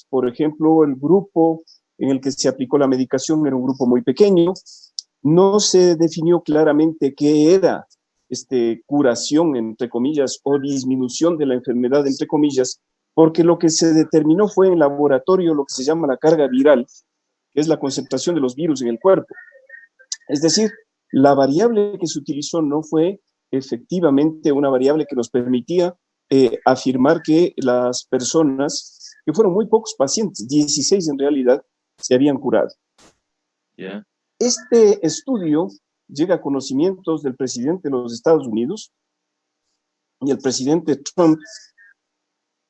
Por ejemplo, el grupo en el que se aplicó la medicación era un grupo muy pequeño. No se definió claramente qué era curación, entre comillas, o disminución de la enfermedad, entre comillas, porque lo que se determinó fue en laboratorio lo que se llama la carga viral, que es la concentración de los virus en el cuerpo. Es decir, la variable que se utilizó no fue efectivamente una variable que nos permitía afirmar que las personas, que fueron muy pocos pacientes, 16 en realidad, se habían curado. Yeah. Este estudio llega a conocimientos del presidente de los Estados Unidos y el presidente Trump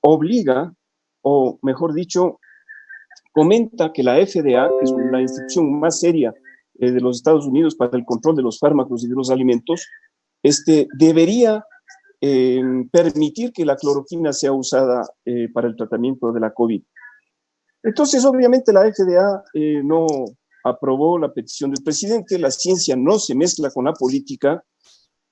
obliga, o mejor dicho, comenta que la FDA, que es la institución más seria de los Estados Unidos para el control de los fármacos y de los alimentos, debería permitir que la cloroquina sea usada para el tratamiento de la COVID. Entonces, obviamente, la FDA no aprobó la petición del presidente, la ciencia no se mezcla con la política,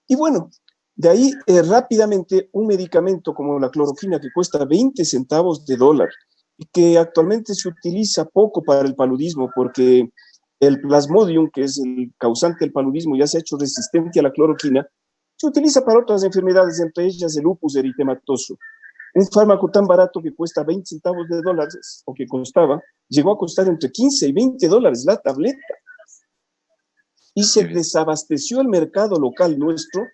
y bueno, de ahí rápidamente un medicamento como la cloroquina que cuesta 20 centavos de dólar, y que actualmente se utiliza poco para el paludismo, porque el plasmodium, que es el causante del paludismo, ya se ha hecho resistente a la cloroquina, se utiliza para otras enfermedades, entre ellas el lupus eritematoso. Un fármaco tan barato que cuesta 20 centavos de dólares, o que costaba, llegó a costar entre 15 y 20 dólares la tableta. Y se desabasteció el mercado local nuestro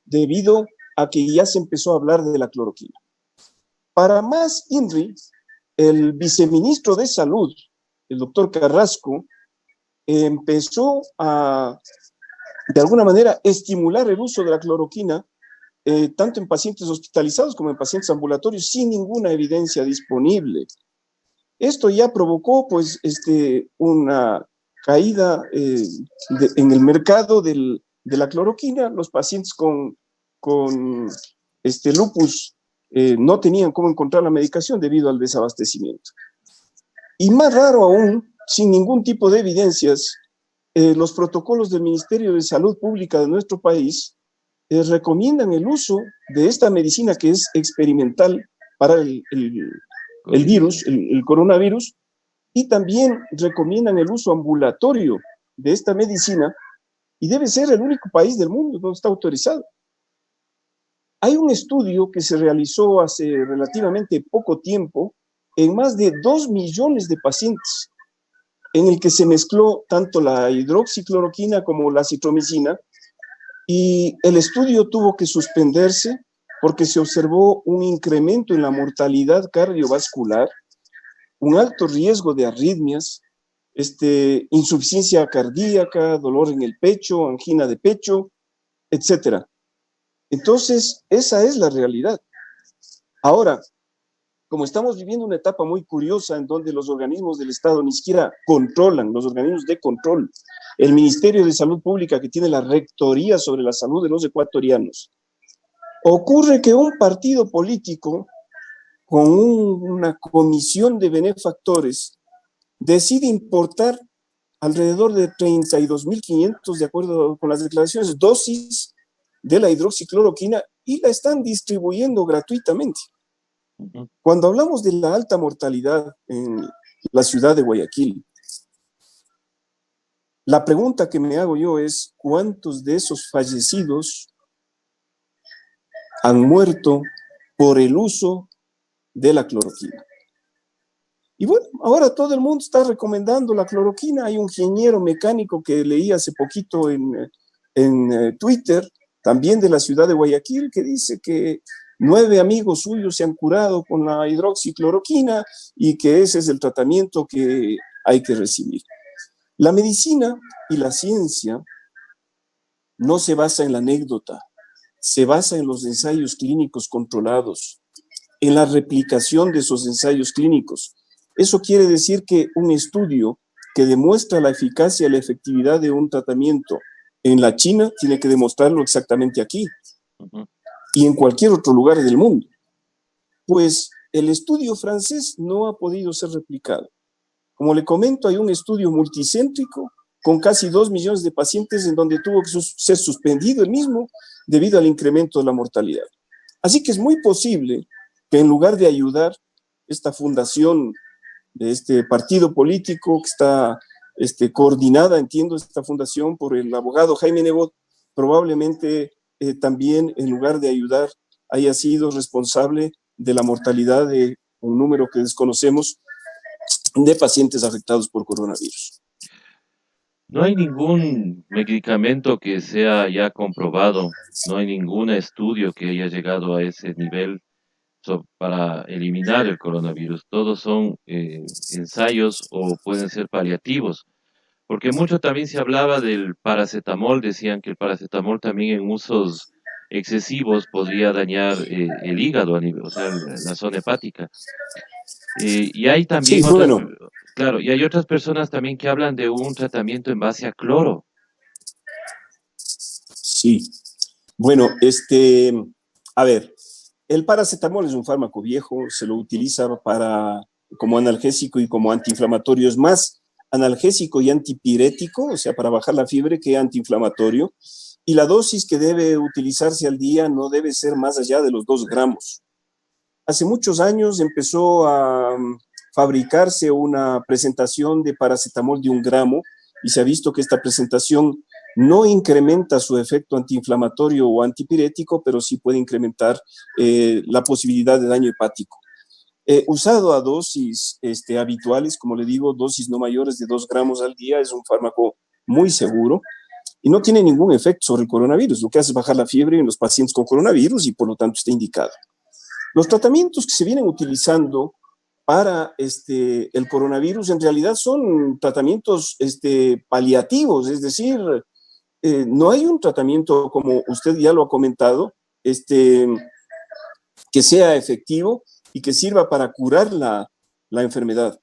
debido a que ya se empezó a hablar de la cloroquina. Para más INRI, el viceministro de Salud, el doctor Carrasco, empezó a, de alguna manera, estimular el uso de la cloroquina tanto en pacientes hospitalizados como en pacientes ambulatorios, sin ninguna evidencia disponible. Esto ya provocó, pues, una caída en el mercado de la cloroquina. Los pacientes con lupus no tenían cómo encontrar la medicación debido al desabastecimiento. Y más raro aún, sin ningún tipo de evidencias, los protocolos del Ministerio de Salud Pública de nuestro país recomiendan el uso de esta medicina que es experimental para el virus, el coronavirus, y también recomiendan el uso ambulatorio de esta medicina, y debe ser el único país del mundo donde está autorizado. Hay un estudio que se realizó hace relativamente poco tiempo en más de 2 millones de pacientes, en el que se mezcló tanto la hidroxicloroquina como la citromicina, y el estudio tuvo que suspenderse porque se observó un incremento en la mortalidad cardiovascular, un alto riesgo de arritmias, insuficiencia cardíaca, dolor en el pecho, angina de pecho, etc. Entonces, esa es la realidad. Ahora, como estamos viviendo una etapa muy curiosa en donde los organismos del Estado ni siquiera controlan, los organismos de control, el Ministerio de Salud Pública, que tiene la rectoría sobre la salud de los ecuatorianos, ocurre que un partido político con una comisión de benefactores decide importar alrededor de 32.500, de acuerdo con las declaraciones, dosis de la hidroxicloroquina, y la están distribuyendo gratuitamente. Cuando hablamos de la alta mortalidad en la ciudad de Guayaquil, la pregunta que me hago yo es, ¿cuántos de esos fallecidos han muerto por el uso de la cloroquina? Y bueno, ahora todo el mundo está recomendando la cloroquina. Hay un ingeniero mecánico que leí hace poquito en Twitter, también de la ciudad de Guayaquil, que dice que 9 amigos suyos se han curado con la hidroxicloroquina y que ese es el tratamiento que hay que recibir. La medicina y la ciencia no se basa en la anécdota, se basa en los ensayos clínicos controlados, en la replicación de esos ensayos clínicos. Eso quiere decir que un estudio que demuestra la eficacia y la efectividad de un tratamiento en la China tiene que demostrarlo exactamente aquí y en cualquier otro lugar del mundo. Pues el estudio francés no ha podido ser replicado. Como le comento, hay un estudio multicéntrico con casi 2 millones de pacientes en donde tuvo que ser suspendido el mismo debido al incremento de la mortalidad. Así que es muy posible que en lugar de ayudar esta fundación de este partido político que está coordinada, entiendo, esta fundación por el abogado Jaime Nebot, probablemente también, en lugar de ayudar, haya sido responsable de la mortalidad de un número que desconocemos de pacientes afectados por coronavirus. No hay ningún medicamento que sea ya comprobado, no hay ningún estudio que haya llegado a ese nivel para eliminar el coronavirus. Todos son ensayos o pueden ser paliativos, porque mucho también se hablaba del paracetamol, decían que el paracetamol también en usos excesivos podría dañar el hígado, o sea, la zona hepática. Y hay Sí, también bueno, claro, y hay otras personas también que hablan de un tratamiento en base a cloro. sí. Bueno, a ver, el paracetamol es un fármaco viejo, se lo utiliza como analgésico y como antiinflamatorio. Es más analgésico y antipirético, o sea, para bajar la fiebre, que antiinflamatorio. Y la dosis que debe utilizarse al día no debe ser más allá de los 2 gramos. Hace muchos años empezó a fabricarse una presentación de paracetamol de 1 gramo y se ha visto que esta presentación no incrementa su efecto antiinflamatorio o antipirético, pero sí puede incrementar la posibilidad de daño hepático. Usado a dosis habituales, como le digo, dosis no mayores de 2 gramos al día, es un fármaco muy seguro y no tiene ningún efecto sobre el coronavirus. Lo que hace es bajar la fiebre en los pacientes con coronavirus y por lo tanto está indicado. Los tratamientos que se vienen utilizando para el coronavirus en realidad son tratamientos paliativos, es decir, no hay un tratamiento, como usted ya lo ha comentado, que sea efectivo y que sirva para curar la enfermedad.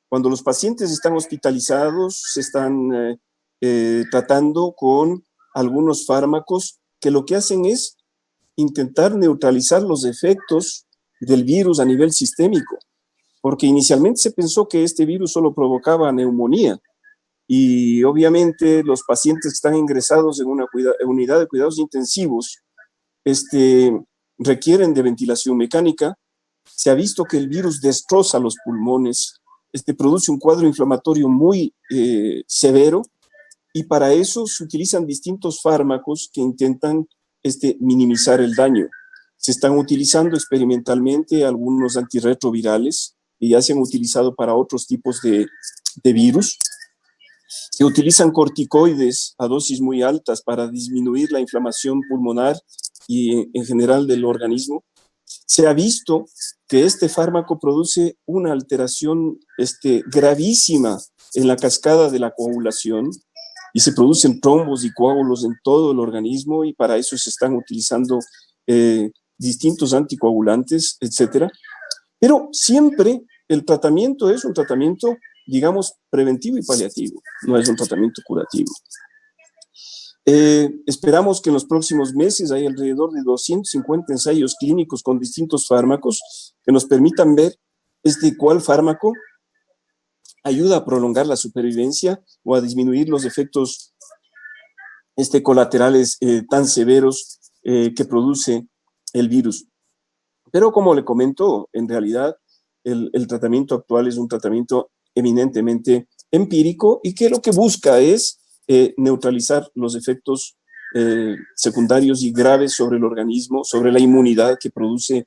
Cuando los pacientes están hospitalizados, se están tratando con algunos fármacos que lo que hacen es intentar neutralizar los efectos del virus a nivel sistémico, porque inicialmente se pensó que este virus solo provocaba neumonía y obviamente los pacientes que están ingresados en una unidad de cuidados intensivos requieren de ventilación mecánica. Se ha visto que el virus destroza los pulmones, produce un cuadro inflamatorio muy severo y para eso se utilizan distintos fármacos que intentan minimizar el daño. Se están utilizando experimentalmente algunos antirretrovirales que ya se han utilizado para otros tipos de virus. Se utilizan corticoides a dosis muy altas para disminuir la inflamación pulmonar y en general del organismo. Se ha visto que este fármaco produce una alteración gravísima en la cascada de la coagulación y se producen trombos y coágulos en todo el organismo y para eso se están utilizando distintos anticoagulantes, etcétera. Pero siempre el tratamiento es un tratamiento, digamos, preventivo y paliativo, no es un tratamiento curativo. Esperamos que en los próximos meses haya alrededor de 250 ensayos clínicos con distintos fármacos que nos permitan ver cuál fármaco ayuda a prolongar la supervivencia o a disminuir los efectos colaterales tan severos que produce el virus. Pero como le comento, en realidad el tratamiento actual es un tratamiento eminentemente empírico y que lo que busca es neutralizar los efectos secundarios y graves sobre el organismo, sobre la inmunidad que produce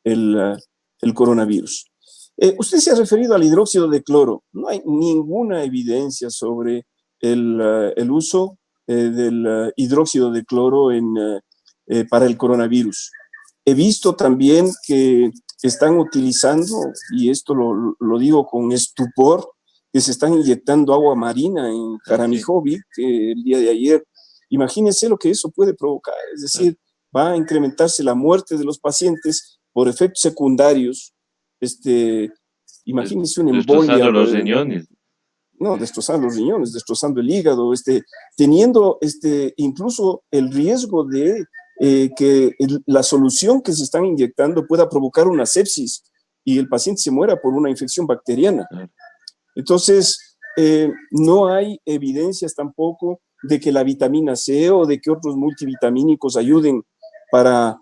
el coronavirus. Usted se ha referido al hidróxido de cloro. No hay ninguna evidencia sobre el uso del hidróxido de cloro para el coronavirus. He visto también que están utilizando, y esto lo digo con estupor, que se están inyectando agua marina en Jaramijovic el día de ayer. Imagínense lo que eso puede provocar, es decir, va a incrementarse la muerte de los pacientes por efectos secundarios. Imagínense una embolia. Destrozando los riñones. No, destrozando los riñones, destrozando el hígado, teniendo incluso el riesgo de que la solución que se están inyectando pueda provocar una sepsis y el paciente se muera por una infección bacteriana. Entonces, no hay evidencias tampoco de que la vitamina C o de que otros multivitamínicos ayuden para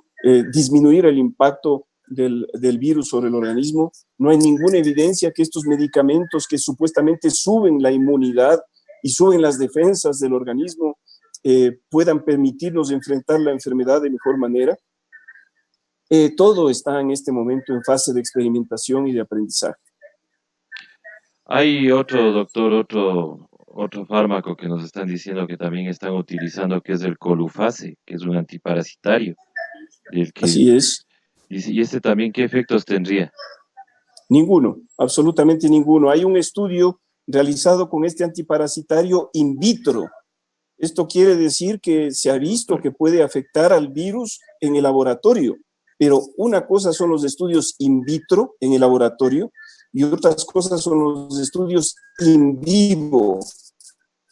disminuir el impacto del virus sobre el organismo. No hay ninguna evidencia que estos medicamentos que supuestamente suben la inmunidad y suben las defensas del organismo puedan permitirnos enfrentar la enfermedad de mejor manera. Todo está en este momento en fase de experimentación y de aprendizaje. Hay otro, doctor, otro fármaco que nos están diciendo que también están utilizando, que es el Colufase, que es un antiparasitario. Así es. ¿Y este también qué efectos tendría? Ninguno, absolutamente ninguno. Hay un estudio realizado con este antiparasitario in vitro. Esto quiere decir que se ha visto que puede afectar al virus en el laboratorio, pero una cosa son los estudios in vitro en el laboratorio y otras cosas son los estudios in vivo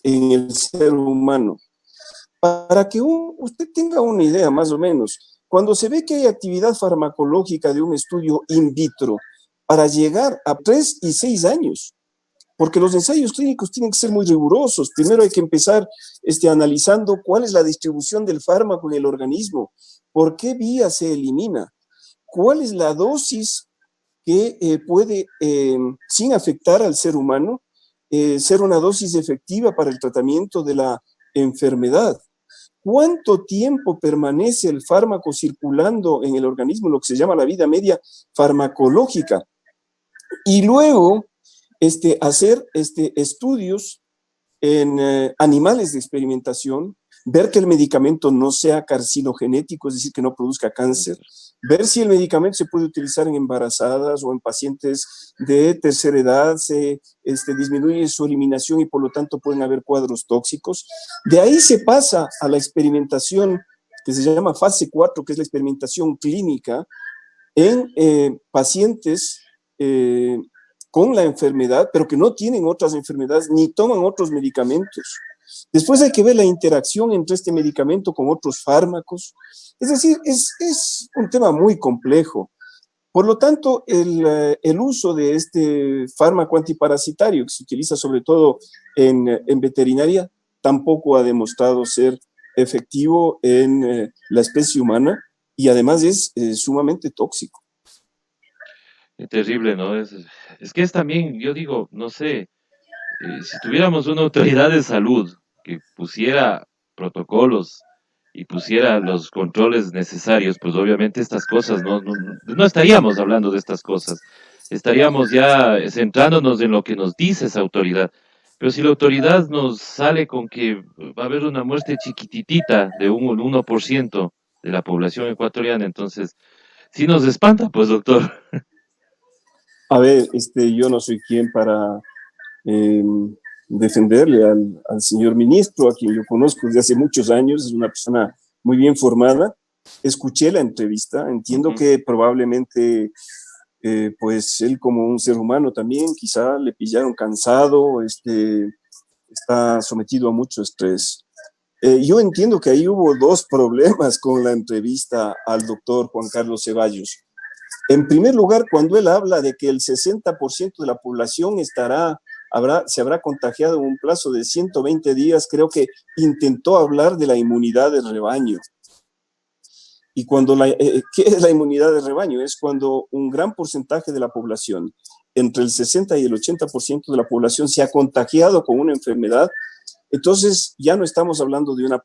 en el ser humano. Para que usted tenga una idea más o menos, cuando se ve que hay actividad farmacológica de un estudio in vitro para llegar a 3 y 6 años, porque los ensayos clínicos tienen que ser muy rigurosos. Primero hay que empezar analizando cuál es la distribución del fármaco en el organismo, por qué vía se elimina, cuál es la dosis que puede, sin afectar al ser humano, ser una dosis efectiva para el tratamiento de la enfermedad. ¿Cuánto tiempo permanece el fármaco circulando en el organismo, lo que se llama la vida media farmacológica? Y luego hacer estudios en animales de experimentación, ver que el medicamento no sea carcinogenético, es decir, que no produzca cáncer, ver si el medicamento se puede utilizar en embarazadas o en pacientes de tercera edad, se disminuye su eliminación y por lo tanto pueden haber cuadros tóxicos. De ahí se pasa a la experimentación que se llama fase 4, que es la experimentación clínica en pacientes con la enfermedad, pero que no tienen otras enfermedades ni toman otros medicamentos. Después hay que ver la interacción entre este medicamento con otros fármacos. Es decir, es un tema muy complejo. Por lo tanto, el uso de este fármaco antiparasitario, que se utiliza sobre todo en veterinaria, tampoco ha demostrado ser efectivo en la especie humana y además es sumamente tóxico. Qué terrible, ¿no? Es que es también, yo digo, no sé, si tuviéramos una autoridad de salud que pusiera protocolos y pusiera los controles necesarios, pues obviamente estas cosas no estaríamos hablando de estas cosas. Estaríamos ya centrándonos en lo que nos dice esa autoridad. Pero si la autoridad nos sale con que va a haber una muerte chiquititita de un 1% de la población ecuatoriana, entonces sí nos espanta, pues, doctor. A ver, yo no soy quien para eh, defenderle al señor ministro, a quien yo conozco desde hace muchos años, es una persona muy bien formada. Escuché la entrevista, entiendo que probablemente, pues él como un ser humano también, quizá le pillaron cansado, está sometido a mucho estrés. Yo entiendo que ahí hubo dos problemas con la entrevista al doctor Juan Carlos Ceballos. En primer lugar, cuando él habla de que el 60% de la población se habrá contagiado en un plazo de 120 días, creo que intentó hablar de la inmunidad de rebaño. Y ¿qué es la inmunidad de rebaño? Es cuando un gran porcentaje de la población, entre el 60 y el 80% de la población, se ha contagiado con una enfermedad. Entonces, ya no estamos hablando de una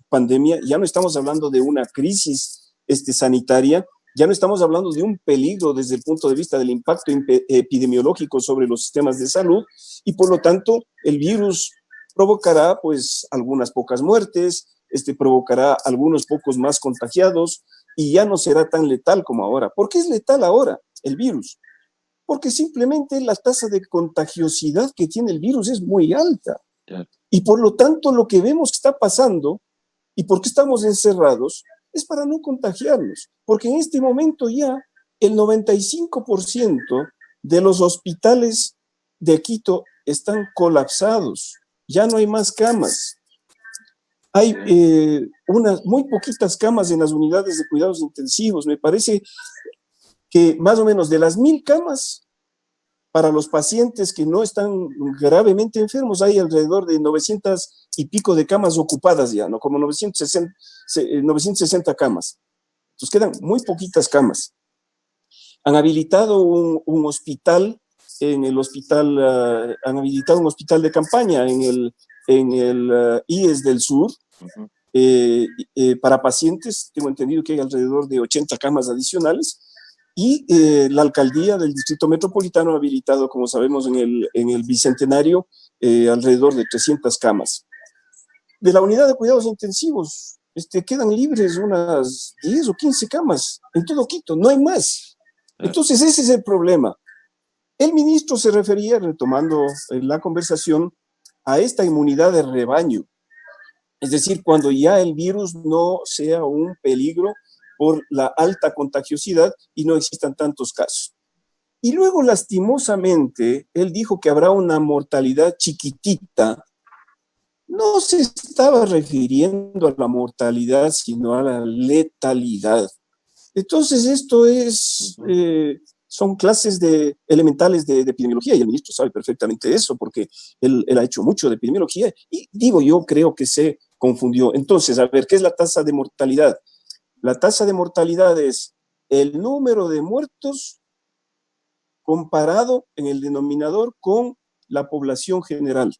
pandemia, ya no estamos hablando de una crisis sanitaria, ya no estamos hablando de un peligro desde el punto de vista del impacto epidemiológico sobre los sistemas de salud y por lo tanto el virus provocará pues algunas pocas muertes, provocará algunos pocos más contagiados y ya no será tan letal como ahora. ¿Por qué es letal ahora el virus? Porque simplemente la tasa de contagiosidad que tiene el virus es muy alta. Y por lo tanto lo que vemos que está pasando y por qué estamos encerrados es para no contagiarnos, porque en este momento ya el 95% de los hospitales de Quito están colapsados, ya no hay más camas. Hay unas muy poquitas camas en las unidades de cuidados intensivos. Me parece que más o menos de las 1,000 camas para los pacientes que no están gravemente enfermos, hay alrededor de 900 y pico de camas ocupadas ya, ¿no? Como 960 camas. Entonces quedan muy poquitas camas. Han habilitado un hospital, han habilitado un hospital de campaña en el IES del Sur, Ujú. para pacientes. Tengo entendido que hay alrededor de 80 camas adicionales, y la alcaldía del Distrito Metropolitano ha habilitado, como sabemos, en el Bicentenario, alrededor de 300 camas. De la unidad de cuidados intensivos, quedan libres unas 10 o 15 camas en todo Quito, no hay más. Claro. Entonces ese es el problema. El ministro se refería, retomando la conversación, a esta inmunidad de rebaño, es decir, cuando ya el virus no sea un peligro por la alta contagiosidad y no existan tantos casos. Y luego, lastimosamente, él dijo que habrá una mortalidad chiquitita. No se estaba refiriendo a la mortalidad, sino a la letalidad. Entonces, Ujú. son clases elementales de epidemiología, y el ministro sabe perfectamente eso, porque él ha hecho mucho de epidemiología, y digo, yo creo que se confundió. Entonces, a ver, ¿qué es la tasa de mortalidad? La tasa de mortalidad es el número de muertos comparado en el denominador con la población general.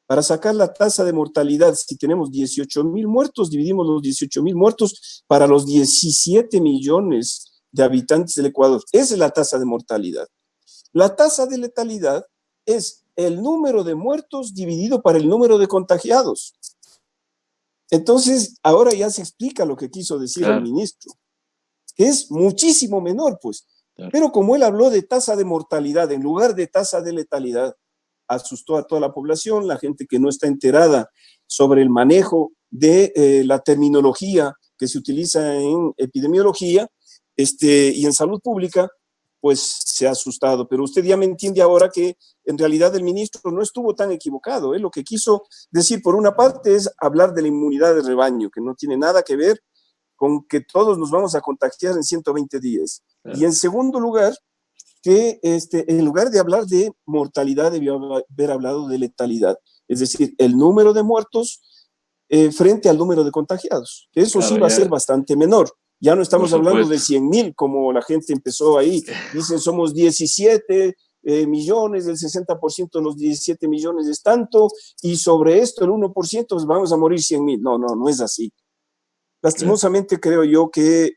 Para sacar la tasa de mortalidad, si tenemos 18.000 muertos, dividimos los 18.000 muertos para los 17 millones de habitantes del Ecuador. Esa es la tasa de mortalidad. La tasa de letalidad es el número de muertos dividido para el número de contagiados. Entonces, ahora ya se explica lo que quiso decir el Claro, ministro, que es muchísimo menor, pues. claro. Pero como él habló de tasa de mortalidad en lugar de tasa de letalidad, asustó a toda la población, la gente que no está enterada sobre el manejo de la terminología que se utiliza en epidemiología, y en salud pública, pues se ha asustado. Pero usted ya me entiende ahora que en realidad el ministro no estuvo tan equivocado. Lo que quiso decir, por una parte, es hablar de la inmunidad de rebaño, que no tiene nada que ver con que todos nos vamos a contagiar en 120 días. Y Claro. en segundo lugar, que en lugar de hablar de mortalidad, debió haber hablado de letalidad. Es decir, el número de muertos frente al número de contagiados, que eso sí Claro, va a ser ya, bastante menor. Ya no por estamos hablando de supuesto. 100.000, como la gente empezó ahí. Dicen, somos 17 millones, el 60% de los 17 millones es tanto, y sobre esto el 1%, pues vamos a morir 100.000. No, no, no es así. Claro. Lastimosamente creo yo que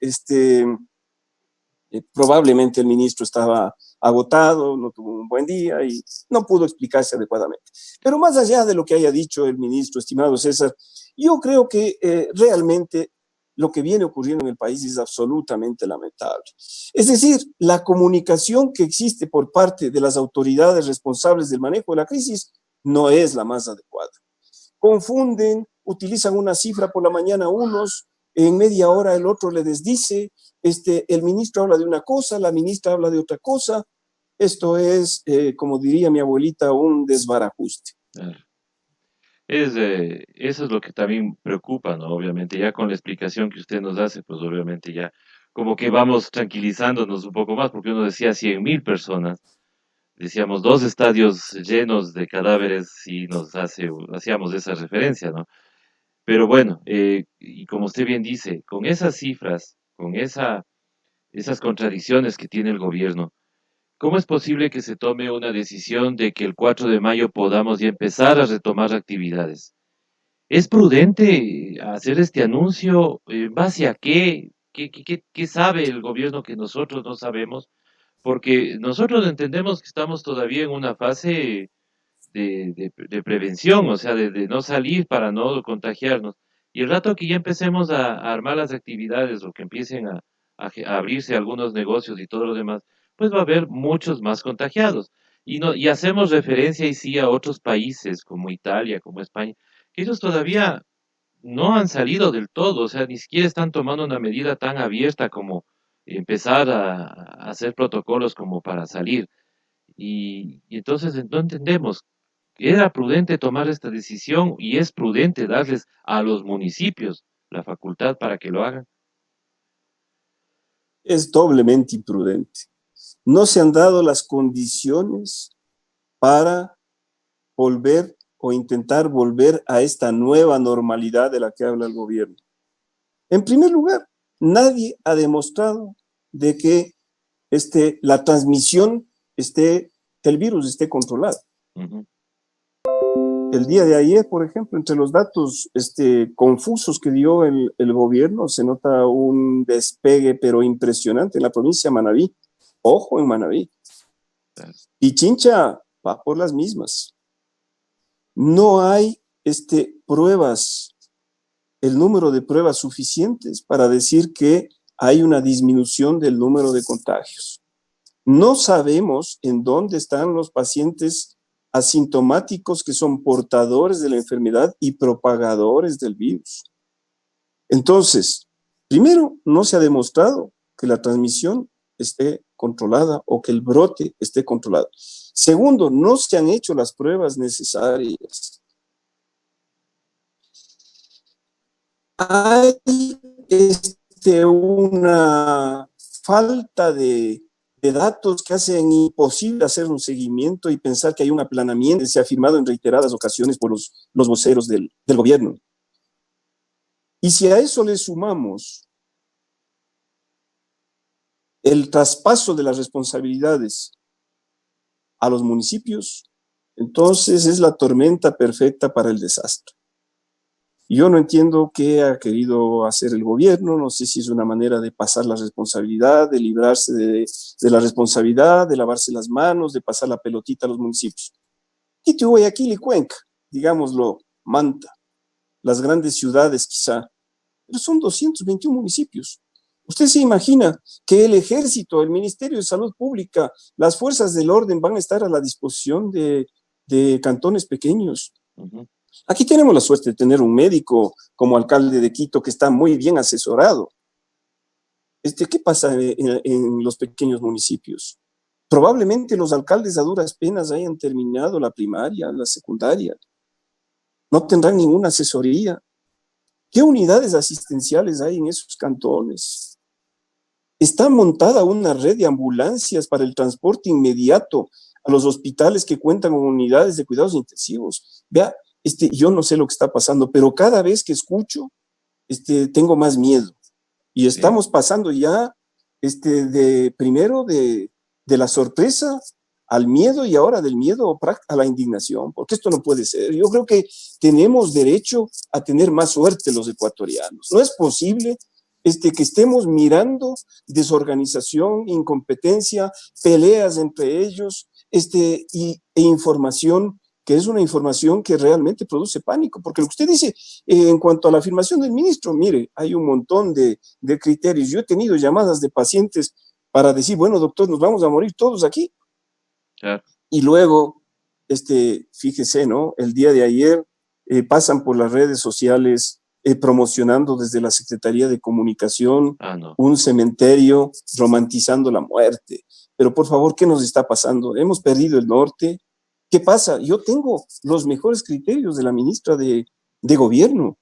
probablemente el ministro estaba agotado, no tuvo un buen día y no pudo explicarse adecuadamente. Pero más allá de lo que haya dicho el ministro, estimado César, yo creo que realmente lo que viene ocurriendo en el país es absolutamente lamentable. Es decir, la comunicación que existe por parte de las autoridades responsables del manejo de la crisis no es la más adecuada. Confunden, utilizan una cifra por la mañana unos, en media hora el otro le desdice, el ministro habla de una cosa, la ministra habla de otra cosa. Esto es, como diría mi abuelita, un desbarajuste. Claro. Eso es lo que también preocupa, ¿no? Obviamente, ya con la explicación que usted nos hace, pues obviamente ya como que vamos tranquilizándonos un poco más, porque uno decía 100.000 personas, decíamos dos estadios llenos de cadáveres y hacíamos esa referencia, ¿no? Pero bueno, y como usted bien dice, con esas cifras, con esas contradicciones que tiene el gobierno, ¿cómo es posible que se tome una decisión de que el 4 de mayo podamos ya empezar a retomar actividades? ¿Es prudente hacer este anuncio? ¿En base a qué? ¿Qué sabe el gobierno que nosotros no sabemos? Porque nosotros entendemos que estamos todavía en una fase de prevención, o sea, de no salir para no contagiarnos. Y el rato que ya empecemos a armar las actividades o que empiecen a abrirse algunos negocios y todo lo demás, pues va a haber muchos más contagiados. Y hacemos referencia y sí a otros países como Italia, como España, que ellos todavía no han salido del todo, o sea, ni siquiera están tomando una medida tan abierta como empezar a hacer protocolos como para salir. Y entonces no entendemos. Era prudente tomar esta decisión y es prudente darles a los municipios la facultad para que lo hagan. Es doblemente imprudente. No se han dado las condiciones para volver o intentar volver a esta nueva normalidad de la que habla el gobierno. En primer lugar, nadie ha demostrado de que la transmisión del virus esté controlada. Ujú. El día de ayer, por ejemplo, entre los datos confusos que dio el gobierno, se nota un despegue, pero impresionante en la provincia de Manabí. Ojo en Manabí. Claro. Pichincha va por las mismas. No hay pruebas, el número de pruebas suficientes para decir que hay una disminución del número de contagios. No sabemos en dónde están los pacientes asintomáticos que son portadores de la enfermedad y propagadores del virus. Entonces, primero, no se ha demostrado que la transmisión esté controlada o que el brote esté controlado. Segundo, no se han hecho las pruebas necesarias. Hay una falta de datos que hacen imposible hacer un seguimiento y pensar que hay un aplanamiento. Se ha afirmado en reiteradas ocasiones por los voceros del gobierno. Y si a eso le sumamos el traspaso de las responsabilidades a los municipios, entonces es la tormenta perfecta para el desastre. Yo no entiendo qué ha querido hacer el gobierno, no sé si es una manera de pasar la responsabilidad, de librarse de la responsabilidad, de lavarse las manos, de pasar la pelotita a los municipios. Quito, Guayaquil y Cuenca, digámoslo, Manta, las grandes ciudades quizá, pero son 221 municipios. ¿Usted se imagina que el ejército, el Ministerio de Salud Pública, las fuerzas del orden van a estar a la disposición de cantones pequeños? Uh-huh. Aquí tenemos la suerte de tener un médico como alcalde de Quito que está muy bien asesorado. ¿Qué pasa en los pequeños municipios? Probablemente los alcaldes a duras penas hayan terminado la primaria, la secundaria. No tendrán ninguna asesoría. ¿Qué unidades asistenciales hay en esos cantones? Está montada una red de ambulancias para el transporte inmediato a los hospitales que cuentan con unidades de cuidados intensivos. Vea, yo no sé lo que está pasando, pero cada vez que escucho, tengo más miedo. Y estamos pasando ya primero de la sorpresa al miedo y ahora del miedo a la indignación, porque esto no puede ser. Yo creo que tenemos derecho a tener más suerte los ecuatorianos. No es posible que estemos mirando desorganización, incompetencia, peleas entre ellos e información que es una información que realmente produce pánico, porque lo que usted dice en cuanto a la afirmación del ministro, mire, hay un montón de criterios. Yo he tenido llamadas de pacientes para decir, bueno, doctor, nos vamos a morir todos aquí. Claro. Y luego, fíjese, ¿no? El día de ayer pasan por las redes sociales promocionando desde la Secretaría de Comunicación un cementerio romantizando la muerte. Pero por favor, ¿qué nos está pasando? Hemos perdido el norte. ¿Qué pasa? Yo tengo los mejores criterios de la ministra de Gobierno.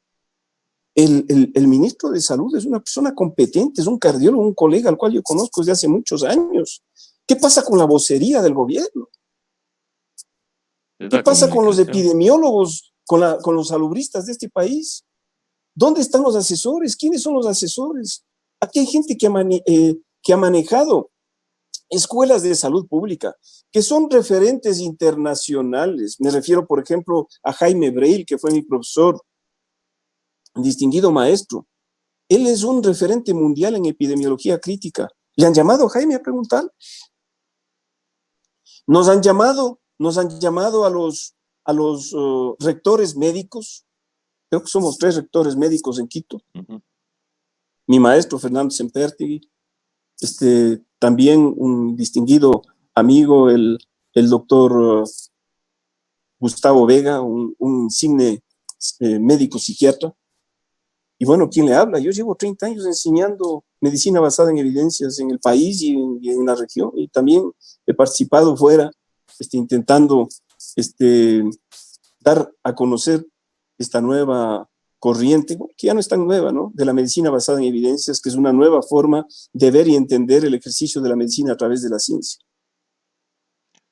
El ministro de Salud es una persona competente, es un cardiólogo, un colega al cual yo conozco desde hace muchos años. ¿Qué pasa con la vocería del gobierno? ¿Qué pasa con los epidemiólogos, con los salubristas de este país? ¿Dónde están los asesores? ¿Quiénes son los asesores? Aquí hay gente que ha manejado escuelas de salud pública, que son referentes internacionales. Me refiero, por ejemplo, a Jaime Breil, que fue mi profesor, distinguido maestro. Él es un referente mundial en epidemiología crítica. ¿Le han llamado a Jaime a preguntar? Nos han llamado a los rectores médicos. Creo que somos 3 rectores médicos en Quito. Uh-huh. Mi maestro Fernando Sempertegui, también un distinguido amigo, el doctor Gustavo Vega, un insigne médico psiquiatra. Y bueno, ¿quién le habla? Yo llevo 30 años enseñando medicina basada en evidencias en el país y en la región, y también he participado fuera, intentando dar a conocer esta nueva corriente, que ya no es tan nueva, ¿no? De la medicina basada en evidencias, que es una nueva forma de ver y entender el ejercicio de la medicina a través de la ciencia.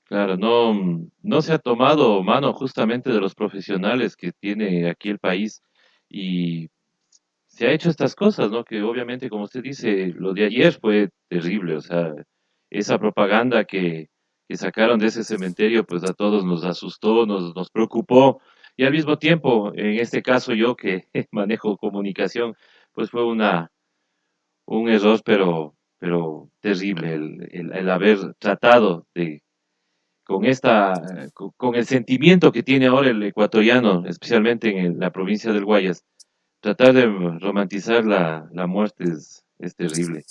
Claro, no se ha tomado mano justamente de los profesionales que tiene aquí el país y se ha hecho estas cosas, ¿no? Que obviamente, como usted dice, lo de ayer fue terrible, o sea, esa propaganda que sacaron de ese cementerio, pues a todos nos asustó, nos preocupó, y al mismo tiempo, en este caso yo que manejo comunicación, pues fue un error, pero terrible, el haber tratado de, con el sentimiento que tiene ahora el ecuatoriano, especialmente en la provincia del Guayas, tratar de romantizar la muerte es terrible.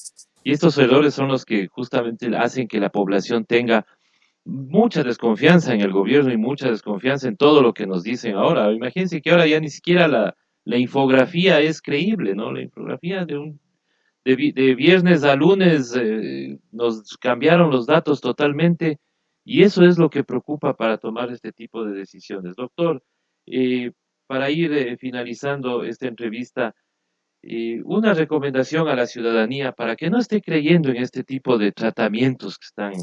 Y estos errores son los que justamente hacen que la población tenga mucha desconfianza en el gobierno y mucha desconfianza en todo lo que nos dicen ahora. Imagínense que ahora ya ni siquiera la infografía es creíble, ¿no? La infografía de viernes a lunes nos cambiaron los datos totalmente y eso es lo que preocupa para tomar este tipo de decisiones. Doctor, eh, para ir finalizando esta entrevista, una recomendación a la ciudadanía para que no esté creyendo en este tipo de tratamientos que están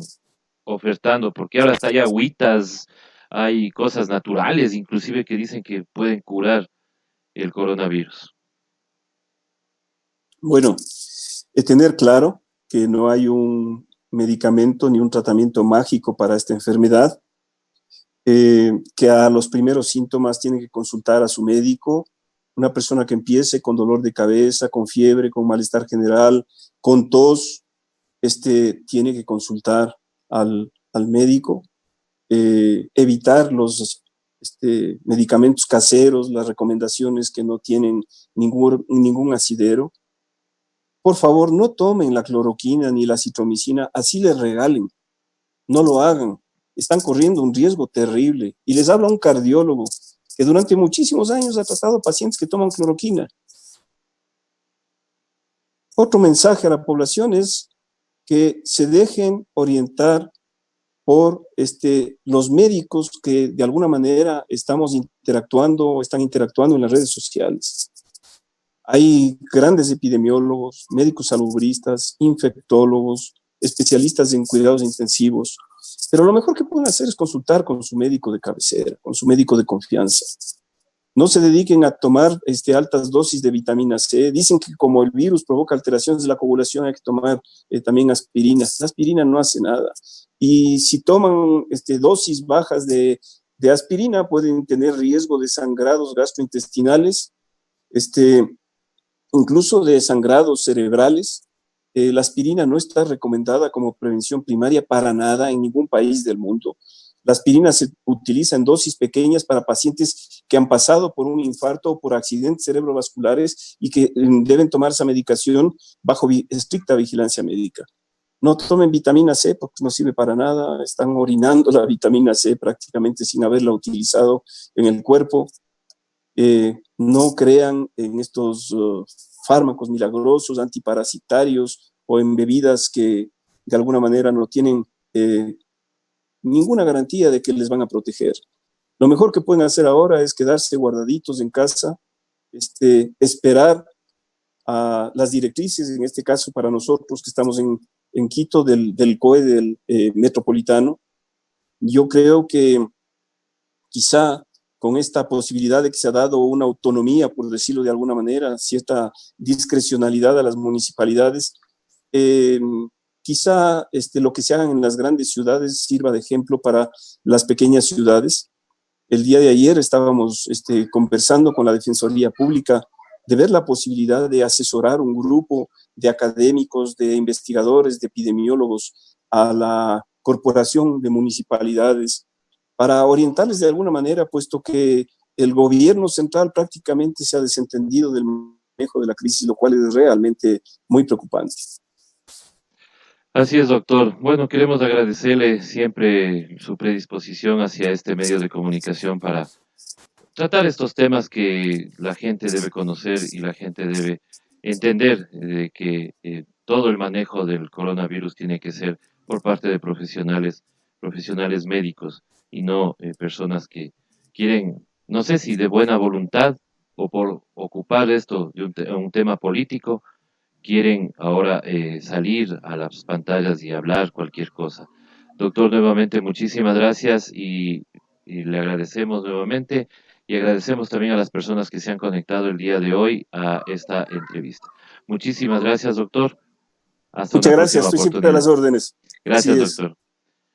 ofertando, porque ahora hasta hay agüitas, hay cosas naturales, inclusive que dicen que pueden curar el coronavirus. Bueno, tener claro que no hay un medicamento ni un tratamiento mágico para esta enfermedad, que a los primeros síntomas tiene que consultar a su médico, una persona que empiece con dolor de cabeza, con fiebre, con malestar general, con tos, tiene que consultar al médico, evitar los medicamentos caseros, las recomendaciones que no tienen ningún asidero. Por favor, no tomen la cloroquina ni la citromicina, así les regalen, no lo hagan. Están corriendo un riesgo terrible. Y les habla un cardiólogo que durante muchísimos años ha tratado pacientes que toman cloroquina. Otro mensaje a la población es que se dejen orientar por los médicos que de alguna manera estamos interactuando o están interactuando en las redes sociales. Hay grandes epidemiólogos, médicos salubristas, infectólogos, especialistas en cuidados intensivos, pero lo mejor que pueden hacer es consultar con su médico de cabecera, con su médico de confianza. No se dediquen a tomar altas dosis de vitamina C. Dicen que como el virus provoca alteraciones de la coagulación hay que tomar también aspirina. La aspirina no hace nada. Y si toman dosis bajas de aspirina pueden tener riesgo de sangrados gastrointestinales, incluso de sangrados cerebrales. La aspirina no está recomendada como prevención primaria para nada en ningún país del mundo. La aspirina se utiliza en dosis pequeñas para pacientes que han pasado por un infarto o por accidentes cerebrovasculares y que deben tomar esa medicación bajo estricta vigilancia médica. No tomen vitamina C porque no sirve para nada. Están orinando la vitamina C prácticamente sin haberla utilizado en el cuerpo. No crean en estos fármacos milagrosos, antiparasitarios o en bebidas que de alguna manera no tienen ninguna garantía de que les van a proteger. Lo mejor que pueden hacer ahora es quedarse guardaditos en casa, esperar a las directrices, en este caso para nosotros que estamos en Quito, del COE del metropolitano. Yo creo que quizá con esta posibilidad de que se ha dado una autonomía, por decirlo de alguna manera, cierta discrecionalidad a las municipalidades, eh, quizá lo que se hagan en las grandes ciudades sirva de ejemplo para las pequeñas ciudades. El día de ayer estábamos conversando con la Defensoría Pública de ver la posibilidad de asesorar un grupo de académicos, de investigadores, de epidemiólogos a la Corporación de Municipalidades para orientarles de alguna manera, puesto que el gobierno central prácticamente se ha desentendido del manejo de la crisis, lo cual es realmente muy preocupante. Así es, doctor. Bueno, queremos agradecerle siempre su predisposición hacia este medio de comunicación para tratar estos temas que la gente debe conocer y la gente debe entender de que todo el manejo del coronavirus tiene que ser por parte de profesionales médicos y no personas que quieren, no sé si de buena voluntad o por ocupar esto de un tema político, quieren ahora salir a las pantallas y hablar cualquier cosa. Doctor, nuevamente muchísimas gracias y le agradecemos nuevamente y agradecemos también a las personas que se han conectado el día de hoy a esta entrevista. Muchísimas gracias, doctor. Hasta Muchas una gracias, próxima estoy siempre a oportunidad. las órdenes. Así Gracias, es. doctor.